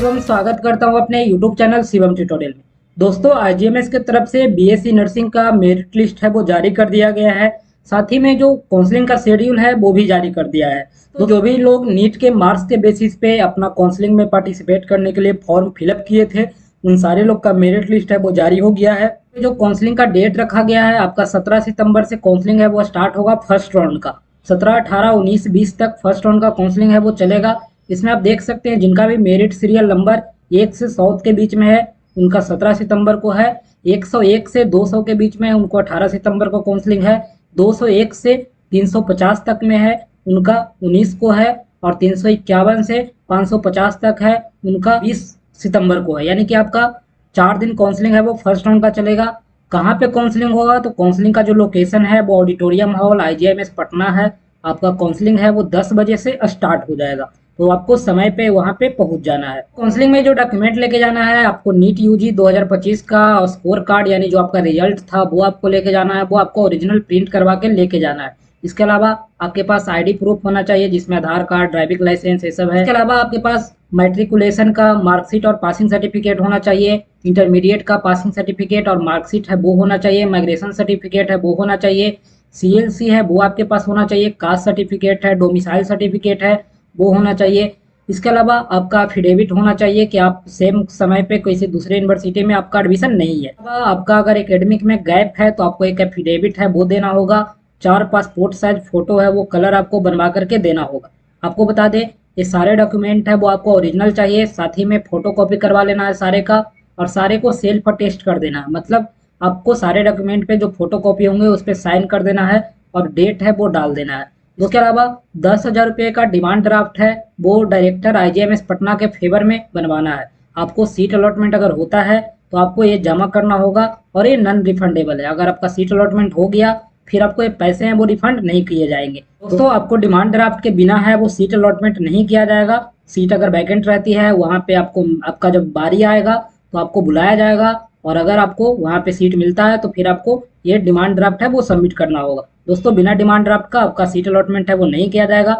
शिवम स्वागत करता हूं अपने YouTube चैनल शिवम ट्यूटोरियल में। दोस्तों IGMS की तरफ से BSc नर्सिंग का मेरिट लिस्ट है वो जारी कर दिया गया है। साथ ही में जो काउंसलिंग का शेड्यूल है वो भी जारी कर दिया है। तो जो भी लोग नीट के मार्क्स के बेसिस पे अपना काउंसलिंग में पार्टिसिपेट करने के लिए फॉर्म फिलअप किए थे, उन सारे लोग का मेरिट लिस्ट है वो जारी हो गया है। जो काउंसलिंग का डेट रखा गया है आपका 17 सितंबर से काउंसलिंग है वो स्टार्ट होगा फर्स्ट राउंड का। 17, 18, 19, 20 तक फर्स्ट राउंड का काउंसलिंग है वो चलेगा। इसमें आप देख सकते हैं जिनका भी मेरिट सीरियल नंबर 1 से 100 के बीच में है उनका 17 सितंबर को है। 101 से 200 के बीच में है उनको 18 सितंबर को काउंसलिंग है। 201 से 350 तक में है उनका 19 को है। और 351 से 550 तक है उनका 20 सितंबर को है। यानी कि आपका 4 दिन काउंसलिंग है वो फर्स्ट राउंड का चलेगा। कहाँ पे काउंसलिंग होगा तो काउंसलिंग का जो लोकेशन है वो ऑडिटोरियम हॉल IGMS पटना है। आपका काउंसलिंग है वो 10 बजे से स्टार्ट हो जाएगा, तो आपको समय पे वहां पे पहुंच जाना है। काउंसलिंग में जो डॉक्यूमेंट लेके जाना है आपको नीट यूजी 2025 का स्कोर कार्ड यानी जो आपका रिजल्ट था वो आपको लेके जाना है। वो आपको ओरिजिनल प्रिंट करवा के लेके जाना है। इसके अलावा आपके पास ID प्रूफ होना चाहिए जिसमें आधार कार्ड, ड्राइविंग लाइसेंस ये सब है। इसके अलावा आपके पास मैट्रिकुलेशन का मार्कशीट और पासिंग सर्टिफिकेट होना चाहिए। इंटरमीडिएट का पासिंग सर्टिफिकेट और मार्कशीट है वो होना चाहिए। माइग्रेशन सर्टिफिकेट है वो होना चाहिए। CLC है वो आपके पास होना चाहिए। कास्ट सर्टिफिकेट है, डोमिसाइल सर्टिफिकेट है वो होना चाहिए। इसके अलावा आपका एफिडेविट होना चाहिए कि आप सेम समय पे किसी दूसरे यूनिवर्सिटी में आपका एडमिशन नहीं है। आपका अगर एकेडमिक में गैप है तो आपको एक एफिडेविट है वो देना होगा। 4 पासपोर्ट साइज फोटो है वो कलर आपको बनवा करके देना होगा। आपको बता दें ये सारे डॉक्यूमेंट है वो आपको ओरिजिनल चाहिए। साथ ही में फोटो कॉपी करवा लेना है सारे का, और सारे को सेल्फ अटेस्ट कर देना है। मतलब आपको सारे डॉक्यूमेंट पे जो फोटो कॉपी होंगे उस पर साइन कर देना है और डेट है वो डाल देना है। उसके अलावा 10,000 रुपये का डिमांड ड्राफ्ट है वो डायरेक्टर IGMS पटना के फेवर में बनवाना है। आपको सीट अलॉटमेंट अगर होता है तो आपको ये जमा करना होगा और ये नॉन रिफंडेबल है। अगर आपका सीट अलॉटमेंट हो गया फिर आपको ये पैसे हैं वो रिफंड नहीं किए जाएंगे। दोस्तों आपको डिमांड ड्राफ्ट के बिना है वो सीट अलॉटमेंट नहीं किया जाएगा। सीट अगर वैकेंट रहती है वहाँ पे आपको आपका जब बारी आएगा तो आपको बुलाया जाएगा, और अगर आपको वहाँ पे सीट मिलता है तो फिर आपको ये डिमांड ड्राफ्ट है वो सबमिट करना होगा। दोस्तों बिना डिमांड ड्राफ्ट का आपका सीट अलॉटमेंट है वो नहीं किया जाएगा।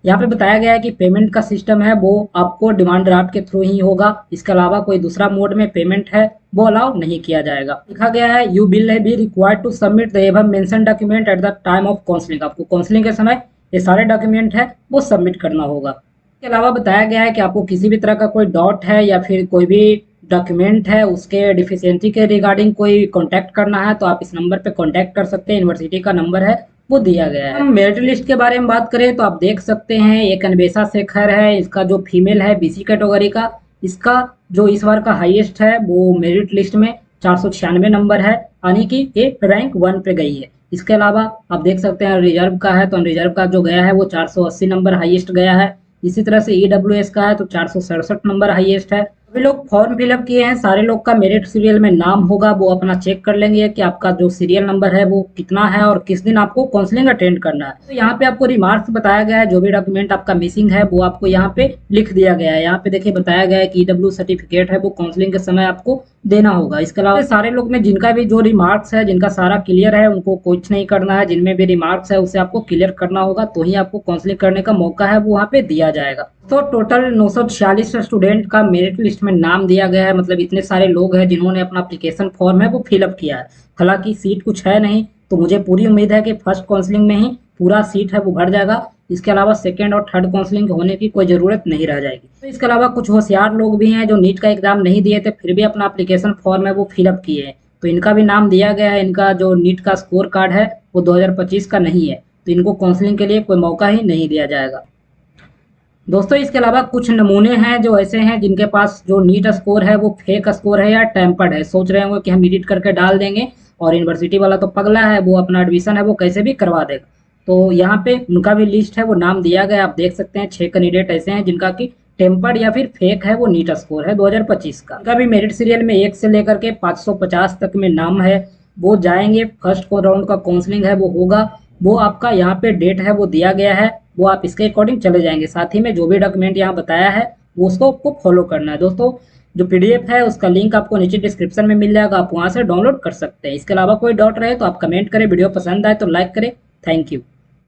यहाँ पे बताया गया है कि पेमेंट का सिस्टम है वो आपको डिमांड ड्राफ्ट के थ्रू ही होगा। इसके अलावा कोई दूसरा मोड में पेमेंट है वो अलाउ नहीं किया जाएगा। लिखा गया है you will be required to submit the above mention document at the time of counselling. आपको काउंसलिंग के समय ये सारे डॉक्यूमेंट है वो सबमिट करना होगा। इसके अलावा बताया गया है कि आपको किसी भी तरह का कोई डाउट है या फिर कोई भी डॉक्यूमेंट है उसके डिफिशियंसी के रिगार्डिंग कोई कांटेक्ट करना है तो आप इस नंबर पे कांटेक्ट कर सकते हैं। यूनिवर्सिटी का नंबर है वो दिया गया है। हम मेरिट लिस्ट के बारे में बात करें तो आप देख सकते हैं एक अन्वेषा शेखर है, इसका जो फीमेल है BC कैटेगरी का, इसका जो इस बार का हाईएस्ट है वो मेरिट लिस्ट में 496 नंबर है, यानी कि ये रैंक 1 पे गई है। इसके अलावा आप देख सकते हैं रिजर्व का है तो रिजर्व का जो गया है वो 480 नंबर हाईएस्ट गया है। इसी तरह से EWS का है तो 467 नंबर हाईएस्ट है। सभी लोग फॉर्म फिलअप किए हैं, सारे लोग का मेरिट सीरियल में नाम होगा वो अपना चेक कर लेंगे कि आपका जो सीरियल नंबर है वो कितना है और किस दिन आपको काउंसलिंग अटेंड करना है। तो यहाँ पे आपको रिमार्क्स बताया गया है, जो भी डॉक्यूमेंट आपका मिसिंग है वो आपको यहाँ पे लिख दिया गया है। यहाँ पे देखिए बताया गया है कि EW सर्टिफिकेट है वो काउंसलिंग के समय आपको देना होगा। इसके अलावा सारे लोग में जिनका भी जो रिमार्क्स है जिनका सारा क्लियर है उनको कुछ नहीं करना है। जिनमें भी रिमार्क्स है उसे आपको क्लियर करना होगा तो ही आपको काउंसलिंग करने का मौका है वो वहाँ पे दिया जाएगा। तो टोटल 946 स्टूडेंट का मेरिट लिस्ट में नाम दिया गया है। मतलब इतने सारे लोग हैं जिन्होंने अपना एप्लीकेशन फॉर्म है वो फिलअप किया है। हालांकि सीट कुछ है नहीं, तो मुझे पूरी उम्मीद है कि फर्स्ट काउंसलिंग में ही पूरा सीट है वो भर जाएगा। इसके अलावा सेकेंड और थर्ड काउंसलिंग होने की कोई ज़रूरत नहीं रह जाएगी। तो इसके अलावा कुछ होशियार लोग भी हैं जो नीट का एग्जाम नहीं दिए थे फिर भी अपना एप्लीकेशन फॉर्म है वो फिलअप किए हैं, तो इनका भी नाम दिया गया है। इनका जो नीट का स्कोर कार्ड है वो 2025 का नहीं है, तो इनको काउंसलिंग के लिए कोई मौका ही नहीं दिया जाएगा। दोस्तों इसके अलावा कुछ नमूने हैं जो ऐसे हैं जिनके पास जो नीट स्कोर है वो फेक स्कोर है या टेम्पर्ड है। सोच रहे होंगे कि हम एडिट करके डाल देंगे और यूनिवर्सिटी वाला तो पगला है, वो अपना एडमिशन है वो कैसे भी करवा देगा। तो यहाँ पे उनका भी लिस्ट है वो नाम दिया गया। आप देख सकते हैं 6 कैंडिडेट ऐसे हैं जिनका कि टेम्पर्ड या फिर फेक है वो नीट स्कोर है 2025 का। उनका भी मेरिट सीरियल में 1 से लेकर के 550 तक में नाम है। वो जाएंगे, फर्स्ट राउंड का काउंसलिंग है वो होगा। वो आपका यहाँ पे डेट है वो दिया गया है, वो आप इसके अकॉर्डिंग चले जाएंगे। साथ ही में जो भी डॉक्यूमेंट यहाँ बताया है वो उसको आपको फॉलो करना है। दोस्तों जो PDF है उसका लिंक आपको नीचे डिस्क्रिप्शन में मिल जाएगा, आप वहाँ से डाउनलोड कर सकते हैं। इसके अलावा कोई डाउट रहे तो आप कमेंट करें। वीडियो पसंद आए तो लाइक करें। Thank you.